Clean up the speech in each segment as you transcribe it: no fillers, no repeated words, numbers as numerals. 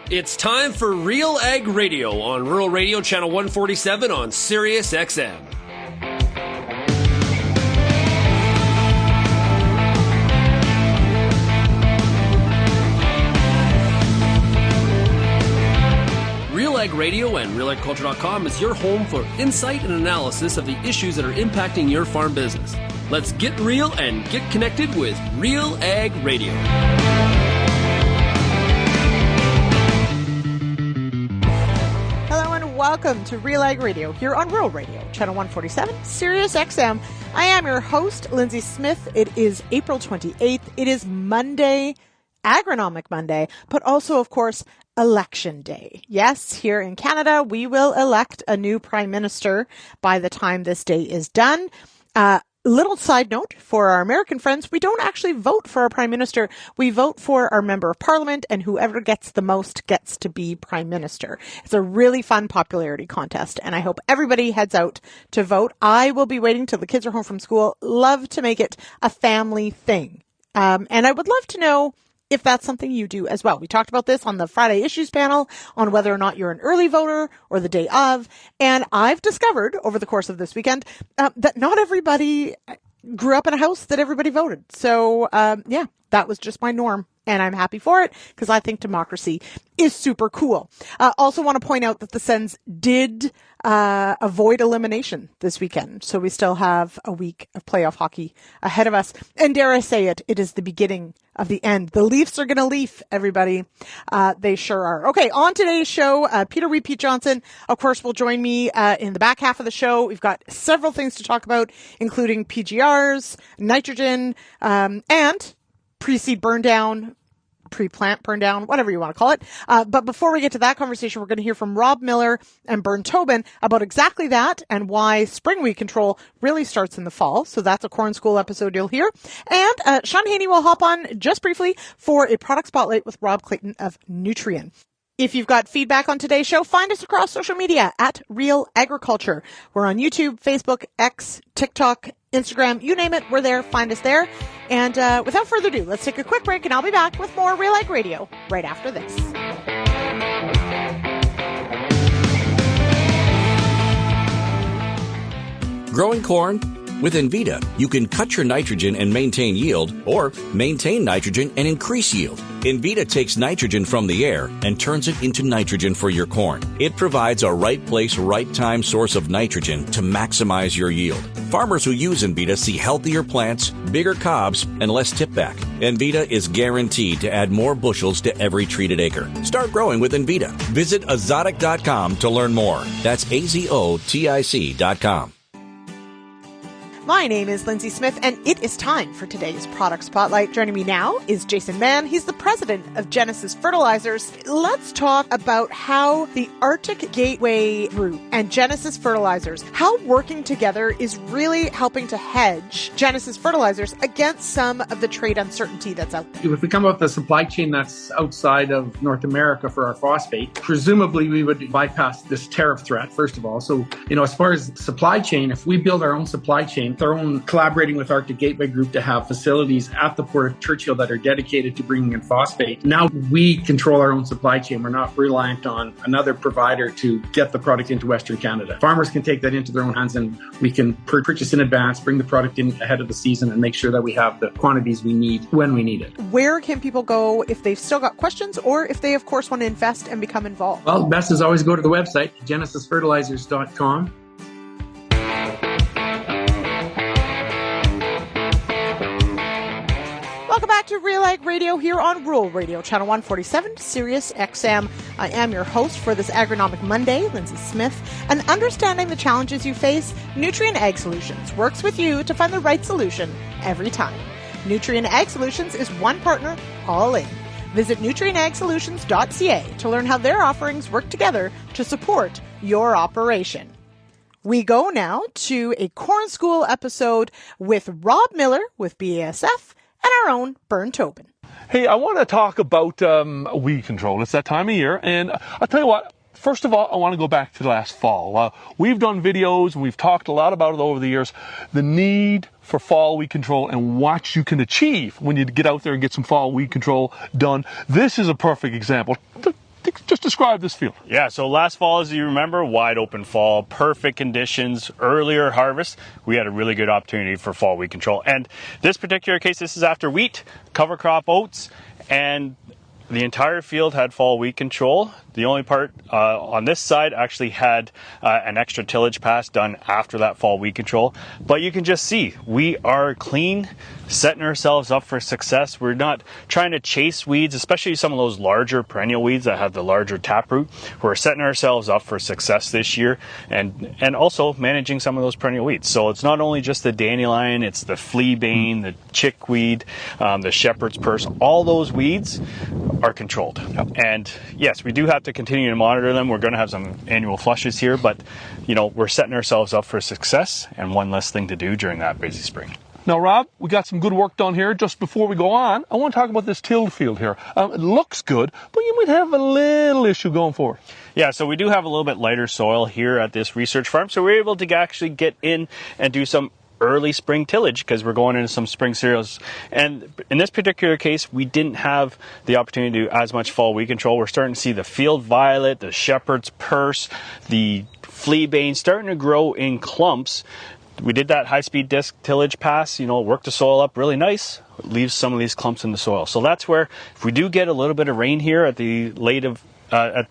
It's time for RealAg Radio on Rural Radio Channel 147 on Sirius XM. RealAg Radio and RealAgriculture.com is your home for insight and analysis of the issues that are impacting your farm business. Let's get real and get connected with RealAg Radio. Welcome to RealAg Radio here on Rural Radio, Channel 147, Sirius XM. I am your host, Lyndsey Smith. It is April 28th. It is Monday, Agronomic Monday, but also, of course, Election Day. Yes, here in Canada, we will elect a new Prime Minister by the time this day is done. Little side note for our American friends, we don't actually vote for our Prime Minister. We vote for our Member of Parliament, and whoever gets the most gets to be Prime Minister. It's a really fun popularity contest, and I hope everybody heads out to vote. I will be waiting till the kids are home from school. Love to make it a family thing. And I would love to know if that's something you do as well. We talked about this on the Friday Issues panel on whether or not you're an early voter or the day of. And I've discovered over the course of this weekend that not everybody grew up in a house that everybody voted. So, that was just my norm. And I'm happy for it because I think democracy is super cool. Also want to point out that the Sens did avoid elimination this weekend. So we still have a week of playoff hockey ahead of us. And dare I say it, it is the beginning of the end. The Leafs are going to leaf, everybody. They sure are. Okay, on today's show, Peter Repeat Johnson, of course, will join me in the back half of the show. We've got several things to talk about, including PGRs, nitrogen, and pre-seed burn down, pre-plant burn down, whatever you want to call it. But before we get to that conversation, we're going to hear from Rob Miller and Burn Tobin about exactly that and why spring weed control really starts in the fall. So that's a Corn School episode you'll hear. And Sean Haney will hop on just briefly for a product spotlight with Rob Clayton of Nutrien. If you've got feedback on today's show, find us across social media at Real Agriculture. We're on YouTube, Facebook, X, TikTok, Instagram, you name it, we're there. Find us there. And without further ado, let's take a quick break and I'll be back with more RealAg Radio right after this. Growing corn? With Envita, you can cut your nitrogen and maintain yield, or maintain nitrogen and increase yield. Envita takes nitrogen from the air and turns it into nitrogen for your corn. It provides a right place, right time source of nitrogen to maximize your yield. Farmers who use Envita see healthier plants, bigger cobs, and less tipback. Envita is guaranteed to add more bushels to every treated acre. Start growing with Envita. Visit azotic.com to learn more. That's AZOTIC.com. My name is Lyndsey Smith, and it is time for today's Product Spotlight. Joining me now is Jason Mann. He's the president of Genesis Fertilizers. Let's talk about how the Arctic Gateway route and Genesis Fertilizers, how working together is really helping to hedge Genesis Fertilizers against some of the trade uncertainty that's out there. If we come up with a supply chain that's outside of North America for our phosphate, presumably we would bypass this tariff threat, first of all. So, as far as supply chain, if we build our own supply chain, our own collaborating with Arctic Gateway Group to have facilities at the Port of Churchill that are dedicated to bringing in phosphate. Now we control our own supply chain. We're not reliant on another provider to get the product into Western Canada. Farmers can take that into their own hands and we can purchase in advance, bring the product in ahead of the season and make sure that we have the quantities we need when we need it. Where can people go if they've still got questions or if they, of course, want to invest and become involved? Well, best is always go to the website, genesisfertilizers.com. Welcome back to RealAg Radio here on Rural Radio, Channel 147, Sirius XM. I am your host for this Agronomic Monday, Lyndsey Smith. And understanding the challenges you face, Nutrien Ag Solutions works with you to find the right solution every time. Nutrien Ag Solutions is one partner, all in. Visit nutrienagsolutions.ca to learn how their offerings work together to support your operation. We go now to a Corn School episode with Rob Miller with BASF and our own Burn Tobin. Hey, I want to talk about weed control. It's that time of year, and I'll tell you what, first of all, I want to go back to last fall. We've done videos, and we've talked a lot about it over the years, the need for fall weed control and what you can achieve when you get out there and get some fall weed control done. This is a perfect example. Take just describe this field. Yeah, so last fall, as you remember, wide open fall, perfect conditions, earlier harvest. We had a really good opportunity for fall weed control. And this particular case, this is after wheat, cover crop oats, and the entire field had fall weed control. The only part on this side actually had an extra tillage pass done after that fall weed control. But you can just see we are clean, setting ourselves up for success. We're not trying to chase weeds, especially some of those larger perennial weeds that have the larger taproot. We're setting ourselves up for success this year, and also managing some of those perennial weeds. So it's not only just the dandelion, it's the fleabane, the chickweed, the shepherd's purse. All those weeds are controlled. And yes, we do have to continue to monitor them. We're going to have some annual flushes here, but we're setting ourselves up for success and one less thing to do during that busy spring. Now, Rob, we got some good work done here. Just before we go on, I want to talk about this tilled field here. It looks good, but you might have a little issue going forward. Yeah, so we do have a little bit lighter soil here at this research farm, so we're able to actually get in and do some early spring tillage because we're going into some spring cereals. And in this particular case, we didn't have the opportunity to do as much fall weed control. We're starting to see the field violet, the shepherd's purse, the fleabane starting to grow in clumps. We did that high-speed disc tillage pass, worked the soil up really nice, leaves some of these clumps in the soil. So that's where, if we do get a little bit of rain here at the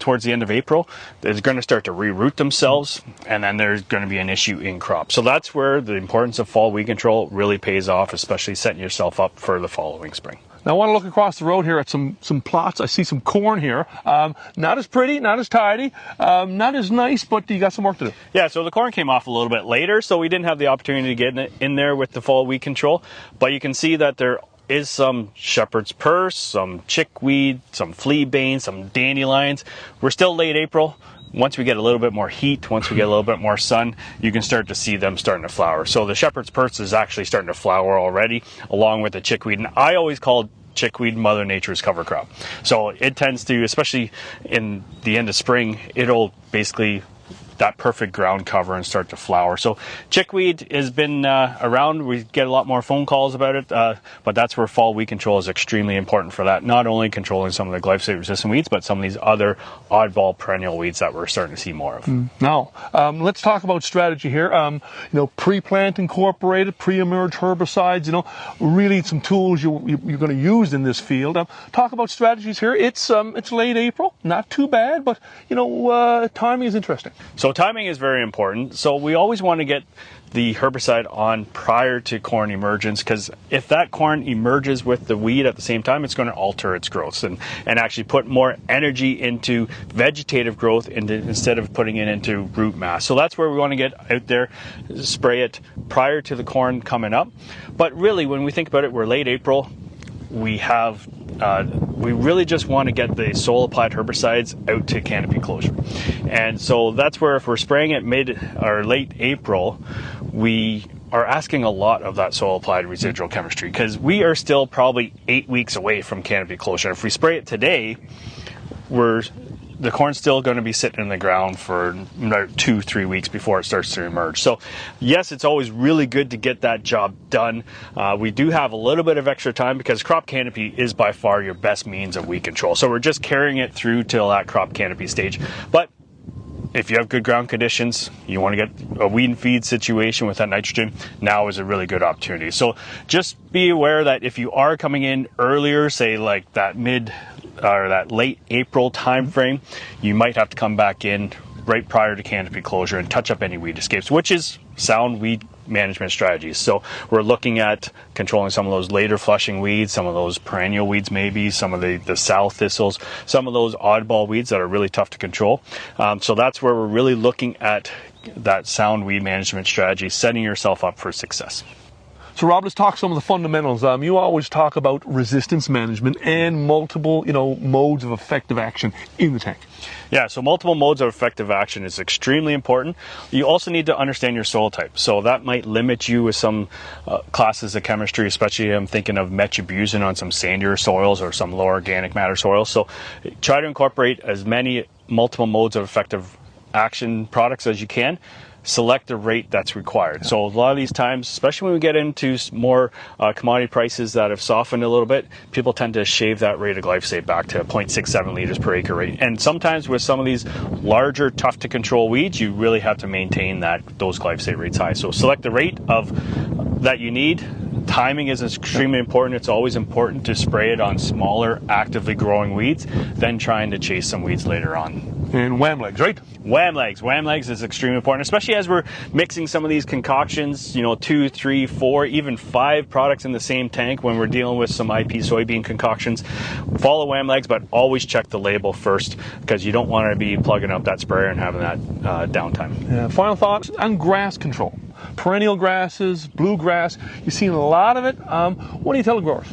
towards the end of April, it's going to start to reroot themselves, and then there's going to be an issue in crop. So that's where the importance of fall weed control really pays off, especially setting yourself up for the following spring. Now, I want to look across the road here at some plots. I see some corn here. Not as pretty, not as tidy, not as nice, but you got some work to do. Yeah, so the corn came off a little bit later, so we didn't have the opportunity to get in there with the fall weed control. But you can see that there is some shepherd's purse, some chickweed, some fleabane, some dandelions. We're still late April. Once we get a little bit more heat, once we get a little bit more sun, you can start to see them starting to flower. So the shepherd's purse is actually starting to flower already, along with the chickweed. And I always call chickweed Mother Nature's cover crop. So it tends to, especially in the end of spring, it'll basically that perfect ground cover and start to flower. So chickweed has been around. We get a lot more phone calls about it, but that's where fall weed control is extremely important for that. Not only controlling some of the glyphosate resistant weeds, but some of these other oddball perennial weeds that we're starting to see more of. Now, let's talk about strategy here. Pre-plant incorporated, pre-emerge herbicides, really some tools you're going to use in this field. Talk about strategies here. It's late April, not too bad, but timing is interesting. So timing is very important. So we always want to get the herbicide on prior to corn emergence, because if that corn emerges with the weed at the same time, it's going to alter its growth and actually put more energy into vegetative growth instead of putting it into root mass. So that's where we want to get out there, spray it prior to the corn coming up. But really, when we think about it, we're late April. We really just want to get the soil applied herbicides out to canopy closure. And so that's where, if we're spraying it mid or late April, we are asking a lot of that soil applied residual chemistry, because we are still probably 8 weeks away from canopy closure. If we spray it today, the corn's still going to be sitting in the ground for about 2-3 weeks before it starts to emerge. So yes, it's always really good to get that job done. We do have a little bit of extra time because crop canopy is by far your best means of weed control. So we're just carrying it through till that crop canopy stage. But if you have good ground conditions, you want to get a weed and feed situation with that nitrogen, now is a really good opportunity. So just be aware that if you are coming in earlier, say like that mid or that late April time frame, you might have to come back in right prior to canopy closure and touch up any weed escapes, which is sound weed management strategies. So we're looking at controlling some of those later flushing weeds, some of those perennial weeds, maybe some of the sow thistles, some of those oddball weeds that are really tough to control. So that's where we're really looking at that sound weed management strategy, setting yourself up for success. So Rob, let's talk some of the fundamentals. You always talk about resistance management and multiple, modes of effective action in the tank. Yeah, so multiple modes of effective action is extremely important. You also need to understand your soil type. So that might limit you with some classes of chemistry, especially I'm thinking of metribuzin on some sandier soils or some low organic matter soils. So try to incorporate as many multiple modes of effective action products as you can. select the rate that's required. So a lot of these times, especially when we get into more commodity prices that have softened a little bit, people tend to shave that rate of glyphosate back to 0.67 liters per acre rate. And sometimes with some of these larger, tough to control weeds, you really have to maintain those glyphosate rates high. So select the rate that you need. Timing is extremely important. It's always important to spray it on smaller, actively growing weeds than trying to chase some weeds later on. And wham legs, right? Wham legs is extremely important, especially as we're mixing some of these concoctions, 2, 3, 4, even 5 products in the same tank when we're dealing with some IP soybean concoctions. Follow wham legs, but always check the label first, because you don't want to be plugging up that sprayer and having that downtime. Final thoughts on grass control. Perennial grasses, bluegrass, you've seen a lot of it. What do you tell the growers?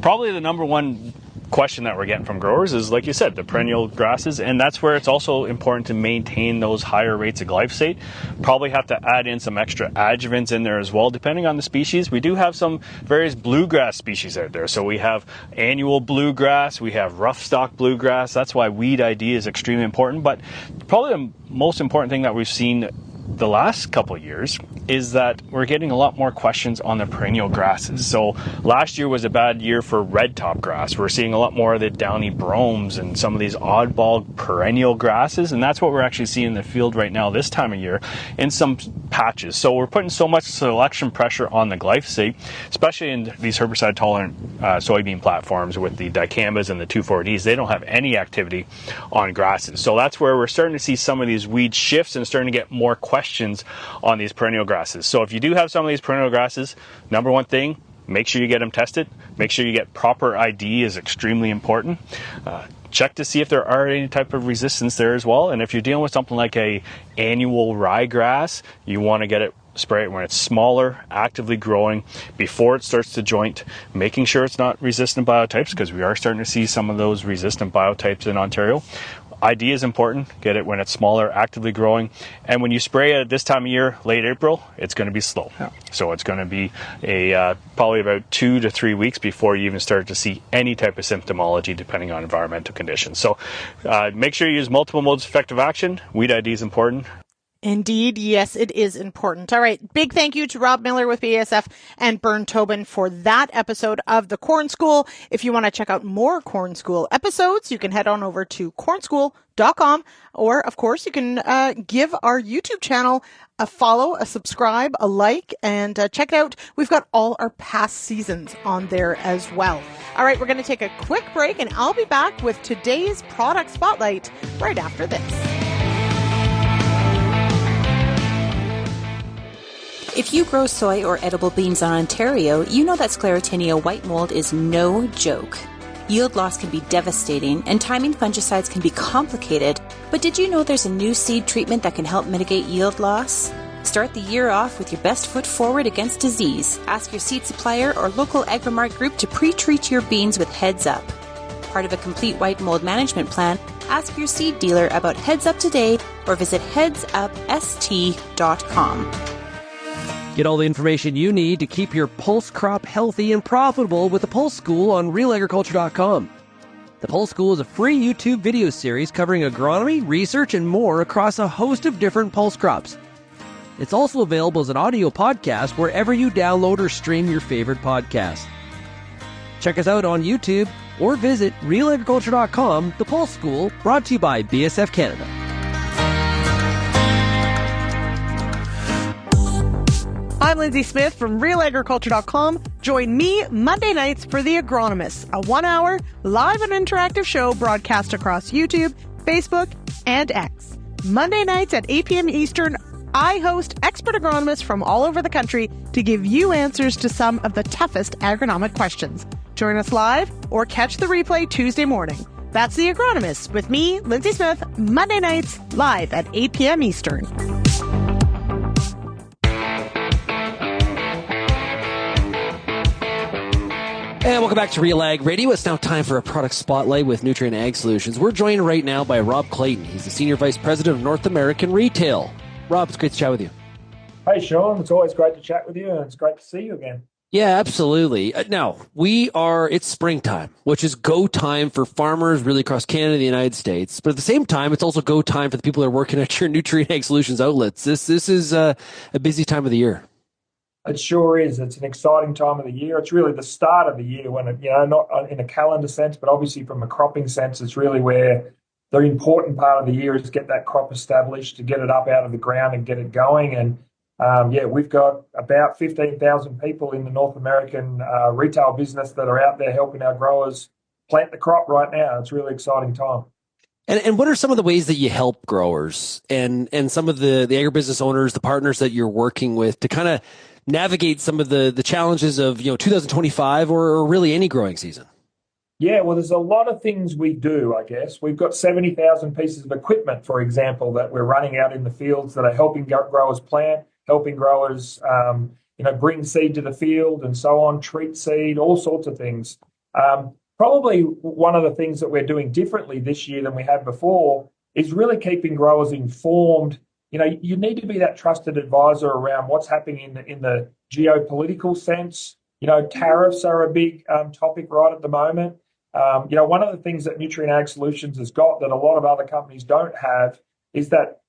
Probably the number one question that we're getting from growers is, like you said, the perennial grasses, and that's where it's also important to maintain those higher rates of glyphosate. Probably have to add in some extra adjuvants in there as well, depending on the species. We do have some various bluegrass species out there. So we have annual bluegrass, we have rough stock bluegrass. That's why weed ID is extremely important. But probably the most important thing that we've seen the last couple of years is that we're getting a lot more questions on the perennial grasses. So last year was a bad year for red top grass. We're seeing a lot more of the downy bromes and some of these oddball perennial grasses, and that's what we're actually seeing in the field right now this time of year in some patches. So we're putting so much selection pressure on the glyphosate, especially in these herbicide tolerant soybean platforms with the dicambas and the 2,4-Ds. They don't have any activity on grasses. So that's where we're starting to see some of these weed shifts and starting to get more questions on these perennial grasses. So if you do have some of these perennial grasses, number one thing, make sure you get them tested. Make sure you get proper ID is extremely important. Check to see if there are any type of resistance there as well. And if you're dealing with something like a annual ryegrass, you want to spray it when it's smaller, actively growing, before it starts to joint, making sure it's not resistant biotypes, because we are starting to see some of those resistant biotypes in Ontario. ID is important. Get it when it's smaller, actively growing. And when you spray it at this time of year, late April, it's going to be slow. Yeah. So it's going to be probably about 2 to 3 weeks before you even start to see any type of symptomology, depending on environmental conditions. So make sure you use multiple modes of effective action. Weed ID is important. Indeed, yes, it is important. All right, big thank you to Rob Miller with BASF and Bernd Tobin for that episode of the Corn School. If you want to check out more Corn School episodes, you can head on over to cornschool.com, or of course you can give our YouTube channel a follow, a subscribe, a like, and check it out. We've got all our past seasons on there as well. All right, we're going to take a quick break, and I'll be back with today's product spotlight right after this. If you grow soy or edible beans in Ontario, you know that Sclerotinia white mold is no joke. Yield loss can be devastating, and timing fungicides can be complicated. But did you know there's a new seed treatment that can help mitigate yield loss? Start the year off with your best foot forward against disease. Ask your seed supplier or local Agromart group to pre-treat your beans with Heads Up. Part of a complete white mold management plan, ask your seed dealer about Heads Up today or visit headsupst.com. Get all the information you need to keep your pulse crop healthy and profitable with the Pulse School on RealAgriculture.com. The Pulse School is a free YouTube video series covering agronomy, research, and more across a host of different pulse crops. It's also available as an audio podcast wherever you download or stream your favorite podcast. Check us out on YouTube or visit RealAgriculture.com. The Pulse School, brought to you by BASF Canada. I'm Lyndsey Smith from RealAgriculture.com. Join me Monday nights for The Agronomist, a 1-hour live and interactive show broadcast across YouTube, Facebook, and X. Monday nights at 8 p.m. Eastern, I host expert agronomists from all over the country to give you answers to some of the toughest agronomic questions. Join us live or catch the replay Tuesday morning. That's The Agronomist with me, Lyndsey Smith, Monday nights live at 8 p.m. Eastern. And welcome back to RealAg Radio. It's now time for a product spotlight with Nutrien Ag Solutions. We're joined right now by Rob Clayton. He's the Senior Vice President of North American Retail. Rob, it's great to chat with you. Hey, Sean. It's always great to chat with you, and it's great to see you again. Yeah, absolutely. Now, it's springtime, which is go time for farmers really across Canada and the United States. But at the same time, it's also go time for the people that are working at your Nutrien Ag Solutions outlets. This is a busy time of the year. It sure is. It's an exciting time of the year. It's really the start of the year when, not in a calendar sense, but obviously from a cropping sense, it's really where the important part of the year is to get that crop established, to get it up out of the ground and get it going. And we've got about 15,000 people in the North American retail business that are out there helping our growers plant the crop right now. It's a really exciting time. And what are some of the ways that you help growers and some of the agribusiness owners, the partners that you're working with to kind of navigate some of the challenges of 2025 or really any growing season? Yeah, well, there's a lot of things we do, I guess. We've got 70,000 pieces of equipment, for example, that we're running out in the fields that are helping growers plant, helping growers, bring seed to the field and so on, treat seed, all sorts of things. Probably one of the things that we're doing differently this year than we have before is really keeping growers informed. You need to be that trusted advisor around what's happening in the geopolitical sense. Tariffs are a big topic right at the moment. One of the things that Nutrien Ag Solutions has got that a lot of other companies don't have is that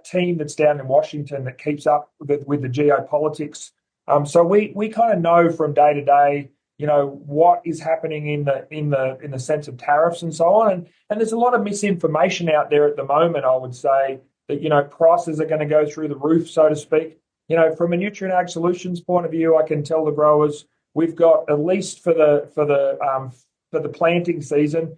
team that's down in Washington that keeps up with the geopolitics. So we kind of know from day to day, what is happening in the sense of tariffs and so on. And there's a lot of misinformation out there at the moment, I would say, that, prices are going to go through the roof, so to speak. From a Nutrien Ag Solutions point of view, I can tell the growers we've got at least for the planting season,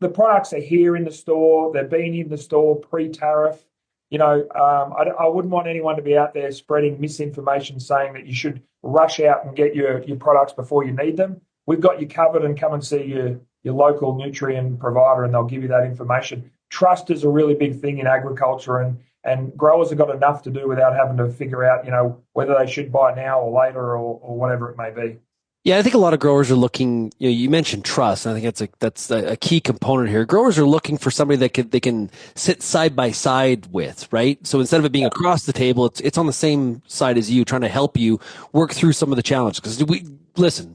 the products are here in the store. They've been in the store pre-tariff. I wouldn't want anyone to be out there spreading misinformation saying that you should rush out and get your products before you need them. We've got you covered, and come and see your local Nutrien provider and they'll give you that information. Trust is a really big thing in agriculture, and growers have got enough to do without having to figure out, whether they should buy now or later or whatever it may be. Yeah, I think a lot of growers are looking. You mentioned trust, and I think that's a key component here. Growers are looking for somebody that they can sit side by side with, right? So instead of it being across the table, it's on the same side as you, trying to help you work through some of the challenges. Because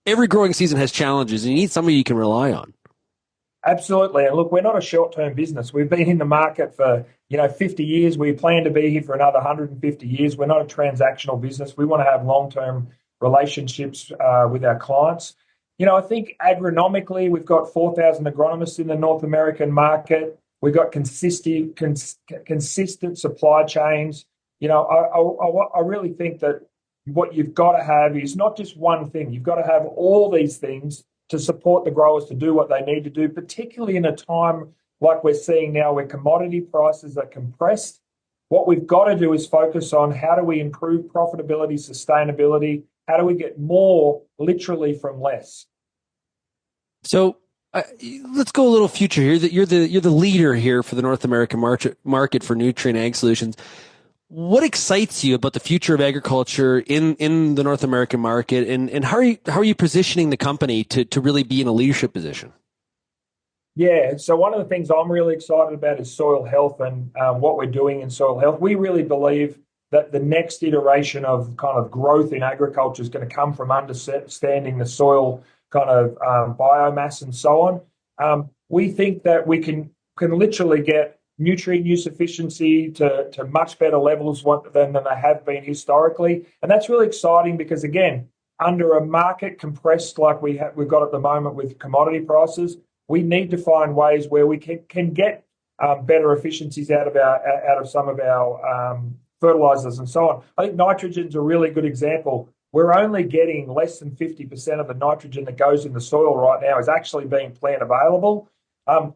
every growing season has challenges, and you need somebody you can rely on. Absolutely. And look, we're not a short-term business. We've been in the market for 50 years. We plan to be here for another 150 years. We're not a transactional business. We want to have long-term relationships with our clients. I think agronomically, we've got 4,000 agronomists in the North American market. We've got consistent supply chains. I really think that what you've got to have is not just one thing. You've got to have all these things to support the growers to do what they need to do, particularly in a time like we're seeing now where commodity prices are compressed. What we've got to do is focus on how do we improve profitability, sustainability, how do we get more literally from less. So let's go a little future here. You're the leader here for the North American market for Nutrien Ag Solutions. What excites you about the future of agriculture in the North American market, and how are you positioning the company to really be in a leadership position? Yeah, so one of the things I'm really excited about is soil health and what we're doing in soil health. We really believe that the next iteration of kind of growth in agriculture is going to come from understanding the soil kind of biomass and so on. We think that we can literally get nutrient use efficiency to much better levels than they have been historically. And that's really exciting because, again, under a market compressed like we've got at the moment with commodity prices, we need to find ways where we can get better efficiencies out of some of our fertilizers and so on. I think nitrogen's a really good example. We're only getting less than 50% of the nitrogen that goes in the soil right now is actually being plant available.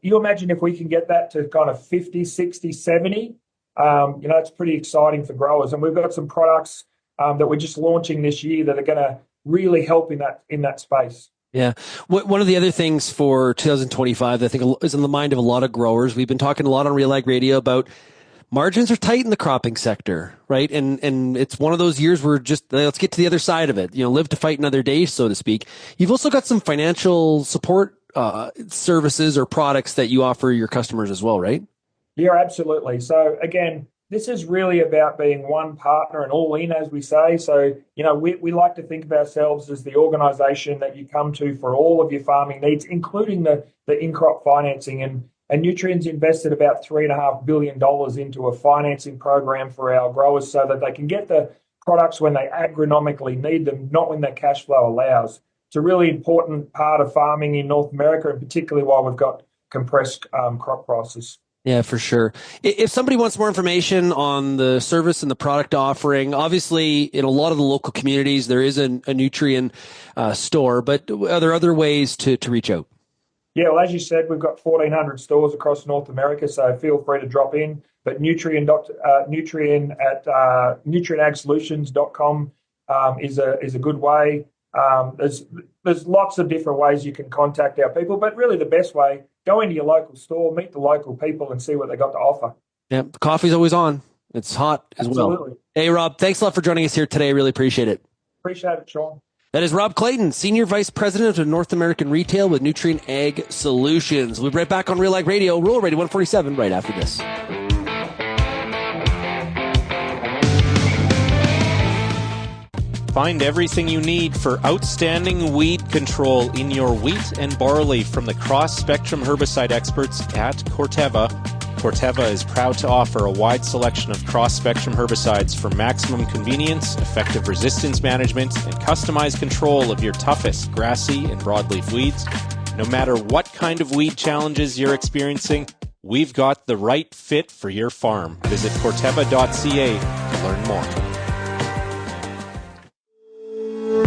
You imagine if we can get that to kind of 50, 60, 70, it's pretty exciting for growers. And we've got some products that we're just launching this year that are going to really help in that space. Yeah. One of the other things for 2025 that I think is in the mind of a lot of growers, we've been talking a lot on RealAg Radio about margins are tight in the cropping sector, right? And it's one of those years where let's get to the other side of it, live to fight another day, so to speak. You've also got some financial support services or products that you offer your customers as well, right? Yeah, absolutely. So again, this is really about being one partner and all in, as we say. So, we like to think of ourselves as the organisation that you come to for all of your farming needs, including the in-crop financing. And Nutrien's invested about $3.5 billion into a financing program for our growers so that they can get the products when they agronomically need them, not when their cash flow allows. It's a really important part of farming in North America, and particularly while we've got compressed crop prices. Yeah, for sure. If somebody wants more information on the service and the product offering, obviously in a lot of the local communities, there is a Nutrien store, but are there other ways to reach out? Yeah, well, as you said, we've got 1,400 stores across North America, so feel free to drop in. But Nutrien at nutrienagsolutions.com is a good way. There's lots of different ways you can contact our people, but really the best way, go into your local store, meet the local people and see what they got to offer. Yeah, the coffee's always on. It's hot as Absolutely. well. Hey, Rob, thanks a lot for joining us here today. Really appreciate it. Appreciate it, Sean. That is Rob Clayton, Senior Vice President of North American Retail with Nutrien Ag Solutions. We'll be right back on RealAg Radio, Rural Radio 147, right after this. Find everything you need for outstanding weed control in your wheat and barley from the cross-spectrum herbicide experts at Corteva. Corteva is proud to offer a wide selection of cross-spectrum herbicides for maximum convenience, effective resistance management, and customized control of your toughest grassy and broadleaf weeds. No matter what kind of weed challenges you're experiencing, we've got the right fit for your farm. Visit Corteva.ca to learn more.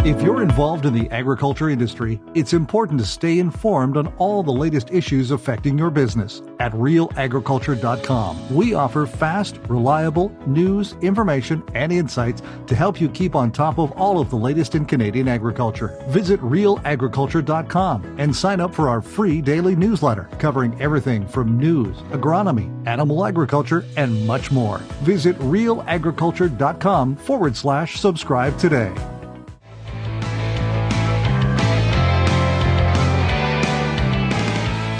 If you're involved in the agriculture industry, it's important to stay informed on all the latest issues affecting your business. At RealAgriculture.com, we offer fast, reliable news, information, and insights to help you keep on top of all of the latest in Canadian agriculture. Visit RealAgriculture.com and sign up for our free daily newsletter covering everything from news, agronomy, animal agriculture, and much more. Visit RealAgriculture.com/subscribe today.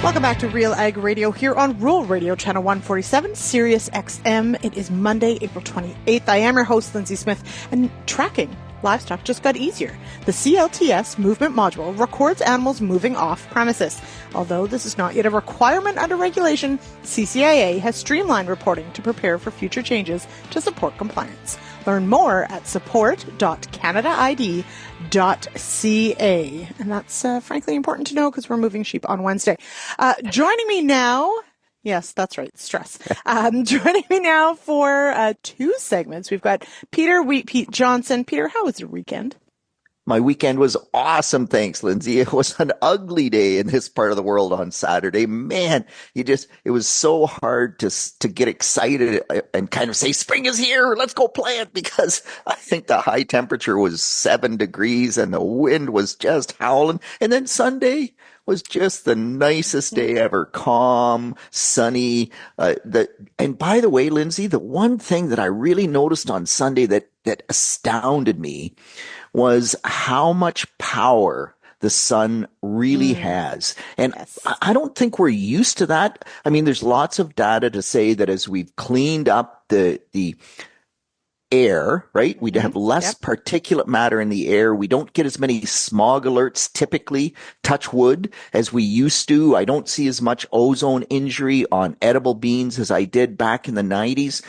Welcome back to Real Ag Radio here on Rural Radio, Channel 147, Sirius XM. It is Monday, April 28th. I am your host, Lyndsey Smith, and tracking livestock just got easier. The CLTS movement module records animals moving off premises. Although this is not yet a requirement under regulation, CCIA has streamlined reporting to prepare for future changes to support compliance. Learn more at support.canadaid.ca. And that's frankly important to know because we're moving sheep on Wednesday. Joining me now, yes, that's right, stress. Joining me now for two segments, we've got Peter Wheat Johnson. Peter, how was your weekend? My weekend was awesome, thanks, Lyndsey. It was an ugly day in this part of the world on Saturday. Man, it was so hard to get excited and kind of say, spring is here, let's go plant, because I think the high temperature was 7 degrees and the wind was just howling. And then Sunday was just the nicest day ever, calm, sunny. And by the way, Lyndsey, the one thing that I really noticed on Sunday that astounded me was how much power the sun really has. And yes. I don't think we're used to that. I mean, there's lots of data to say that as we've cleaned up the air, right? We have less particulate matter in the air. We don't get as many smog alerts typically, touch wood, as we used to. I don't see as much ozone injury on edible beans as I did back in the 90s.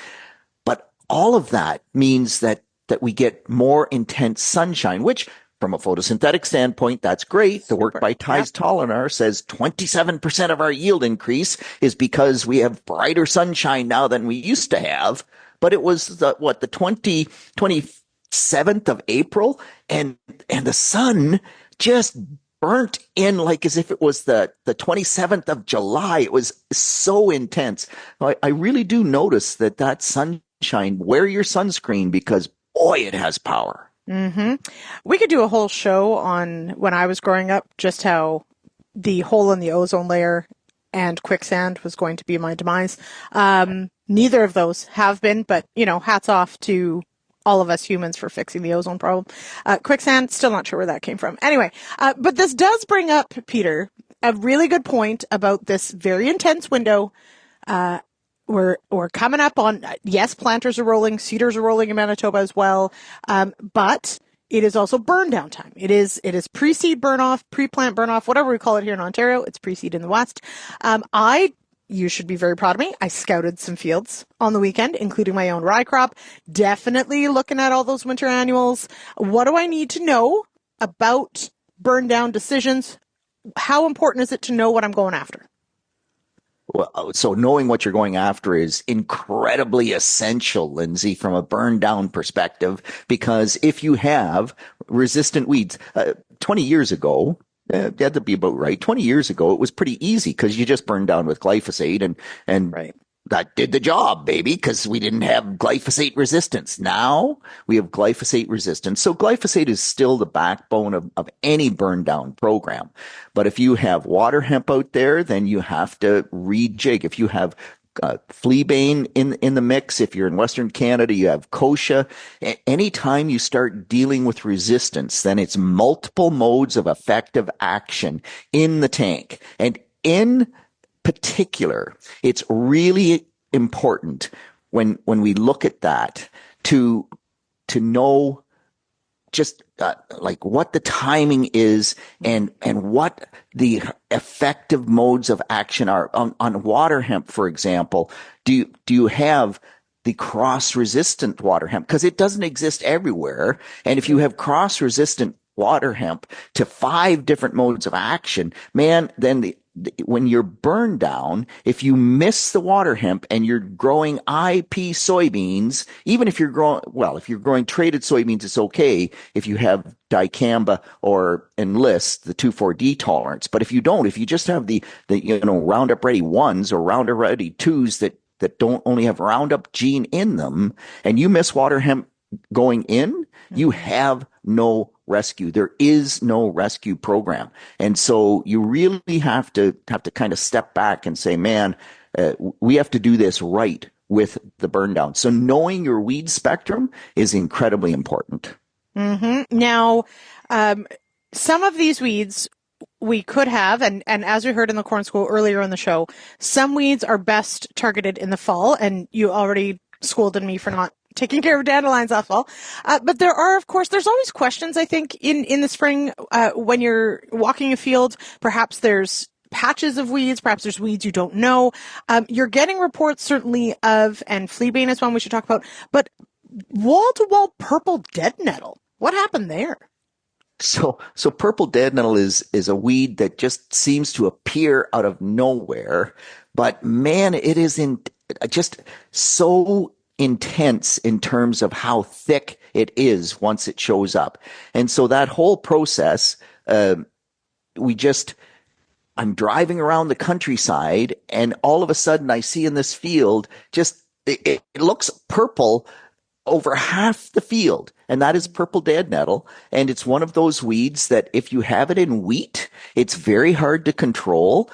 But all of that means that we get more intense sunshine, which from a photosynthetic standpoint, that's great. The work by Thijs Tollenaar says 27% of our yield increase is because we have brighter sunshine now than we used to have. But it was the 27th of April, and the sun just burnt in like as if it was the 27th of July. It was so intense. I really do notice that sunshine, wear your sunscreen because boy, it has power. Mm-hmm. We could do a whole show on when I was growing up, just how the hole in the ozone layer and quicksand was going to be my demise. Neither of those have been, but, hats off to all of us humans for fixing the ozone problem. Quicksand, still not sure where that came from. Anyway, but this does bring up, Peter, a really good point about this very intense window we're coming up on, yes, planters are rolling, seeders are rolling in Manitoba as well. But it is also burn down time. It is pre-seed burn off, pre-plant burn off, whatever we call it here in Ontario. It's pre-seed in the West. You should be very proud of me. I scouted some fields on the weekend, including my own rye crop. Definitely looking at all those winter annuals. What do I need to know about burn down decisions? How important is it to know what I'm going after? Well, so knowing what you're going after is incredibly essential, Lyndsey, from a burn down perspective, because if you have resistant weeds, 20 years ago, you had to be about right. 20 years ago, it was pretty easy because you just burned down with glyphosate and right. That did the job, baby, because we didn't have glyphosate resistance. Now we have glyphosate resistance. So glyphosate is still the backbone of any burn down program. But if you have water hemp out there, then you have to rejig. If you have fleabane in the mix, if you're in Western Canada, you have kochia. Anytime you start dealing with resistance, then it's multiple modes of effective action in the tank. And in particular, it's really important when we look at that to know just like what the timing is and what the effective modes of action are. On water hemp, for example, do you have the cross-resistant water hemp? Because it doesn't exist everywhere. And if you have cross-resistant water hemp to 5 different modes of action, man, then when you're burned down, if you miss the water hemp and you're growing IP soybeans, even if you're growing traded soybeans, it's okay if you have dicamba or enlist, the 2,4-D tolerance. But if you don't, if you just have the Roundup Ready 1s or Roundup Ready 2s that don't only have Roundup gene in them, and you miss water hemp going in, you have no rescue. There is no rescue program. And so you really have to kind of step back and say, man, we have to do this right with the burn down. So knowing your weed spectrum is incredibly important. Mm-hmm. Now, some of these weeds we could have, and as we heard in the Corn School earlier in the show, some weeds are best targeted in the fall, and you already scolded me for not taking care of dandelions off fall. But there are, of course, there's always questions, I think, in the spring when you're walking a field. Perhaps there's patches of weeds. Perhaps there's weeds you don't know. You're getting reports certainly of, and fleabane is one we should talk about, but wall-to-wall purple dead nettle. What happened there? So purple dead nettle is a weed that just seems to appear out of nowhere. But man, it is just so intense in terms of how thick it is once it shows up. And so that whole process, I'm driving around the countryside and all of a sudden I see in this field it looks purple over half the field. And that is purple dead nettle. And it's one of those weeds that if you have it in wheat, it's very hard to control.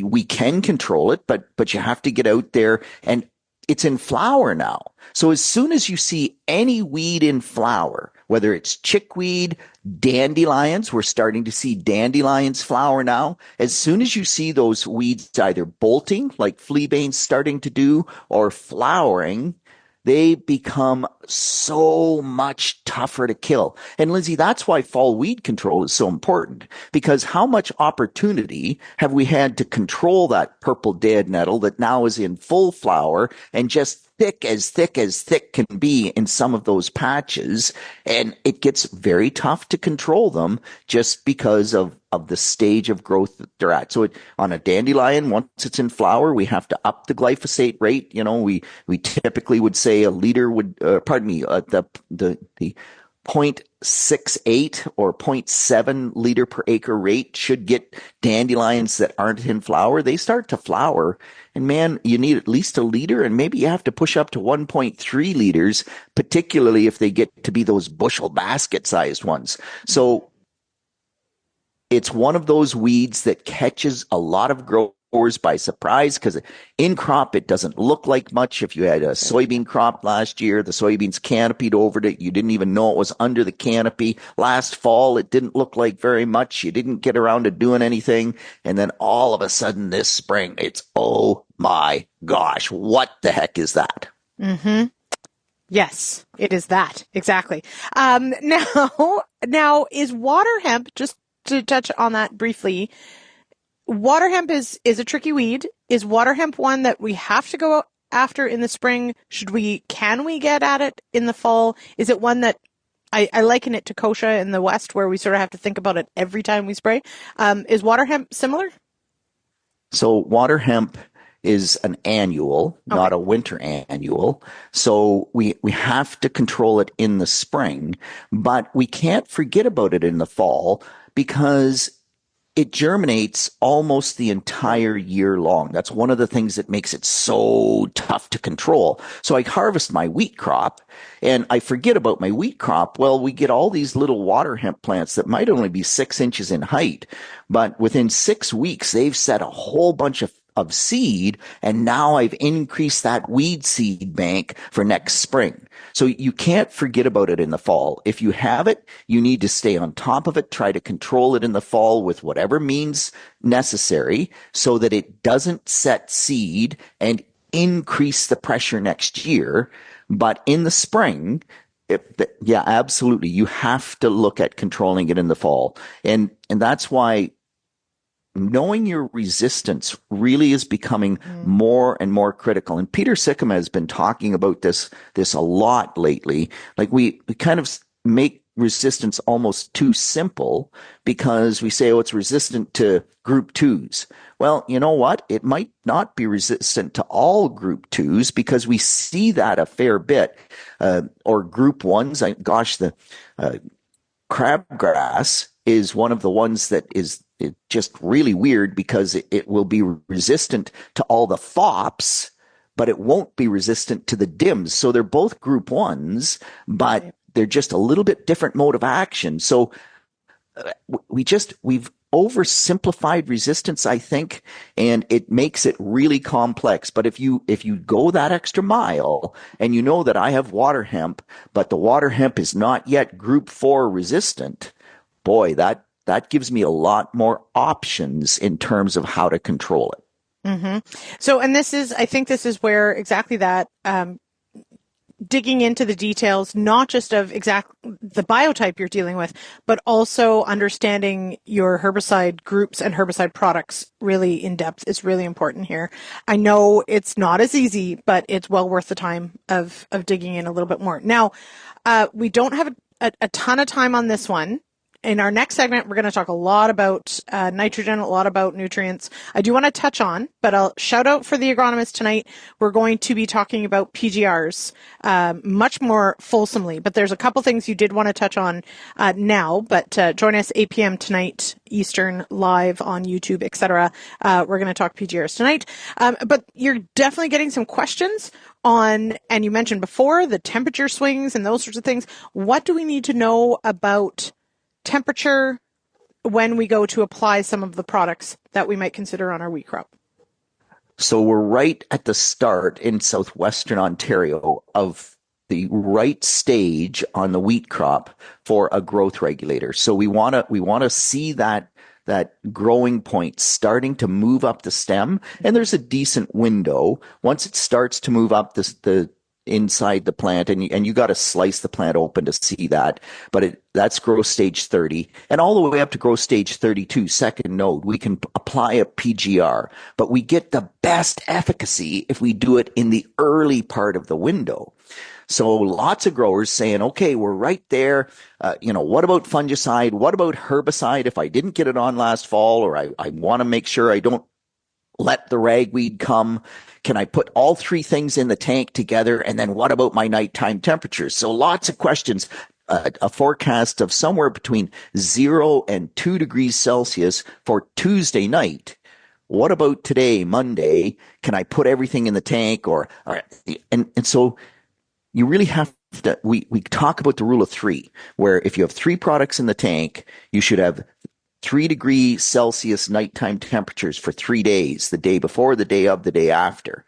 We can control it, but you have to get out there, and it's in flower now. So as soon as you see any weed in flower, whether it's chickweed, dandelions, we're starting to see dandelions flower now. As soon as you see those weeds either bolting, like fleabane's starting to do, or flowering, they become so much tougher to kill. And Lyndsey, that's why fall weed control is so important, because how much opportunity have we had to control that purple dead nettle that now is in full flower and just thick as thick can be in some of those patches, and it gets very tough to control them just because of the stage of growth that they're at. So on a dandelion, once it's in flower, we have to up the glyphosate rate. We typically would say a liter would, the 0.68 or 0.7 liter per acre rate should get dandelions that aren't in flower. They start to flower, and man, you need at least a liter, and maybe you have to push up to 1.3 liters, particularly if they get to be those bushel basket sized ones. So it's one of those weeds that catches a lot of growers by surprise, because in crop, it doesn't look like much. If you had a soybean crop last year, the soybeans canopied over it. You didn't even know it was under the canopy. Last fall, it didn't look like very much. You didn't get around to doing anything. And then all of a sudden this spring, it's, oh my gosh, what the heck is that? Mm-hmm. Yes, it is that. Exactly. Now is water hemp, just to touch on that briefly, water hemp is a tricky weed. Is water hemp one that we have to go after in the spring? Can we get at it in the fall? Is it one that I liken it to kochia in the West, where we sort of have to think about it every time we spray? Is water hemp similar? So water hemp is an annual, not a winter annual. So we have to control it in the spring, but we can't forget about it in the fall because it germinates almost the entire year long. That's one of the things that makes it so tough to control. So I harvest my wheat crop and I forget about my wheat crop. Well, we get all these little water hemp plants that might only be 6 inches in height, but within 6 weeks, they've set a whole bunch of seed, and now I've increased that weed seed bank for next spring. So you can't forget about it in the fall. If you have it, you need to stay on top of it, try to control it in the fall with whatever means necessary so that it doesn't set seed and increase the pressure next year. But in the spring, yeah, absolutely, you have to look at controlling it in the fall. And that's why knowing your resistance really is becoming more and more critical. And Peter Sikkema has been talking about this a lot lately. Like we kind of make resistance almost too simple because we say, oh, it's resistant to group 2s. Well, you know what? It might not be resistant to all group 2s because we see that a fair bit. Or group 1s. The crabgrass is one of the ones that is just really weird because it will be resistant to all the fops, but it won't be resistant to the dims. So they're both group 1s, but they're just a little bit different mode of action. So we've oversimplified resistance, I think, and it makes it really complex. But if you go that extra mile and you know that I have water hemp, but the water hemp is not yet group 4 resistant, boy, that gives me a lot more options in terms of how to control it. Mm-hmm. So, and I think this is where exactly that, digging into the details, not just of the biotype you're dealing with, but also understanding your herbicide groups and herbicide products really in depth is really important here. I know it's not as easy, but it's well worth the time of digging in a little bit more. Now, we don't have a ton of time on this one. In our next segment, we're going to talk a lot about nitrogen, a lot about nutrients. I do want to touch on, but I'll shout out for the agronomist tonight. We're going to be talking about PGRs much more fulsomely, but there's a couple things you did want to touch on now, but join us 8 p.m. tonight, Eastern, live on YouTube, etc. We're going to talk PGRs tonight, but you're definitely getting some questions on, and you mentioned before, the temperature swings and those sorts of things. What do we need to know about temperature when we go to apply some of the products that we might consider on our wheat crop? So we're right at the start in southwestern Ontario of the right stage on the wheat crop for a growth regulator. So we want to see that growing point starting to move up the stem, and there's a decent window once it starts to move up the inside the plant, and you got to slice the plant open to see that. But that's growth stage 30, and all the way up to growth stage 32, second node, we can apply a PGR. But we get the best efficacy if we do it in the early part of the window. So lots of growers saying, okay, we're right there. What about fungicide? What about herbicide? If I didn't get it on last fall, or I want to make sure I don't let the ragweed come, can I put all 3 things in the tank together? And then what about my nighttime temperatures? So lots of questions. A forecast of somewhere between 0 and 2 degrees Celsius for Tuesday night. What about today, Monday? Can I put everything in the tank? And so you really have to, we talk about the rule of 3, where if you have 3 products in the tank, you should have 3 degrees Celsius nighttime temperatures for 3 days, the day before, the day of, the day after.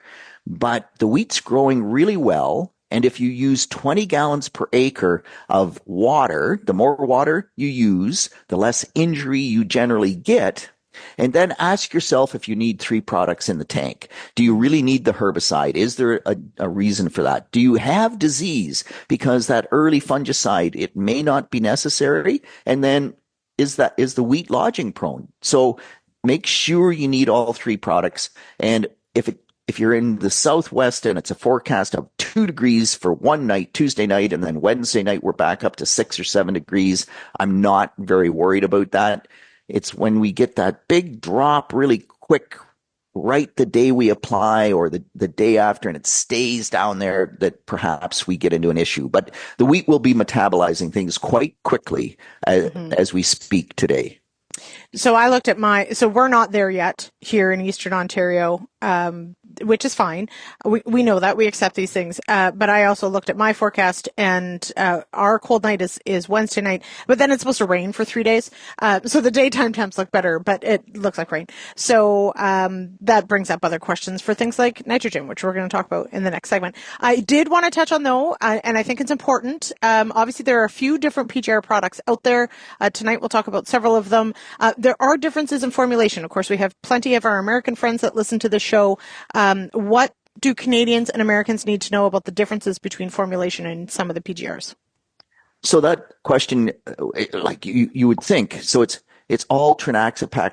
But the wheat's growing really well. And if you use 20 gallons per acre of water, the more water you use, the less injury you generally get. And then ask yourself if you need 3 products in the tank. Do you really need the herbicide? Is there a reason for that? Do you have disease? Because that early fungicide, it may not be necessary. And then is the wheat lodging prone? So make sure you need all 3 products. And if you're in the Southwest and it's a forecast of 2 degrees for one night, Tuesday night, and then Wednesday night, we're back up to 6 or 7 degrees, I'm not very worried about that. It's when we get that big drop really quick, right the day we apply or the day after, and it stays down there, that perhaps we get into an issue. But the wheat will be metabolizing things quite quickly as we speak today. So I looked at so we're not there yet here in Eastern Ontario, which is fine. We know that, we accept these things. But I also looked at my forecast, and our cold night is Wednesday night, but then it's supposed to rain for 3 days. So the daytime temps look better, but it looks like rain. So that brings up other questions for things like nitrogen, which we're going to talk about in the next segment. I did want to touch on, though, and I think it's important. Obviously, there are a few different PGR products out there. Tonight we'll talk about several of them. There are differences in formulation. Of course, we have plenty of our American friends that listen to the show. What do Canadians and Americans need to know about the differences between formulation in some of the PGRs? So that question, like you would think, so it's all trinaxapac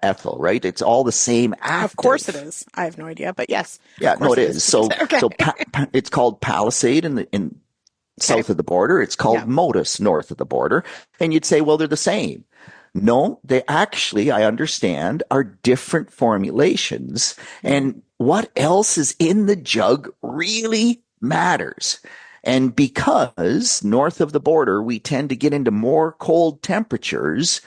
ethyl, right? It's all the same active. Of course it is. I have no idea, but yes. Yeah, no, it is. So, okay. It's called Palisade in south of the border. It's called Modus north of the border. And you'd say, well, they're the same. No, they actually, I understand, are different formulations. And what else is in the jug really matters. And because north of the border, we tend to get into more cold temperatures,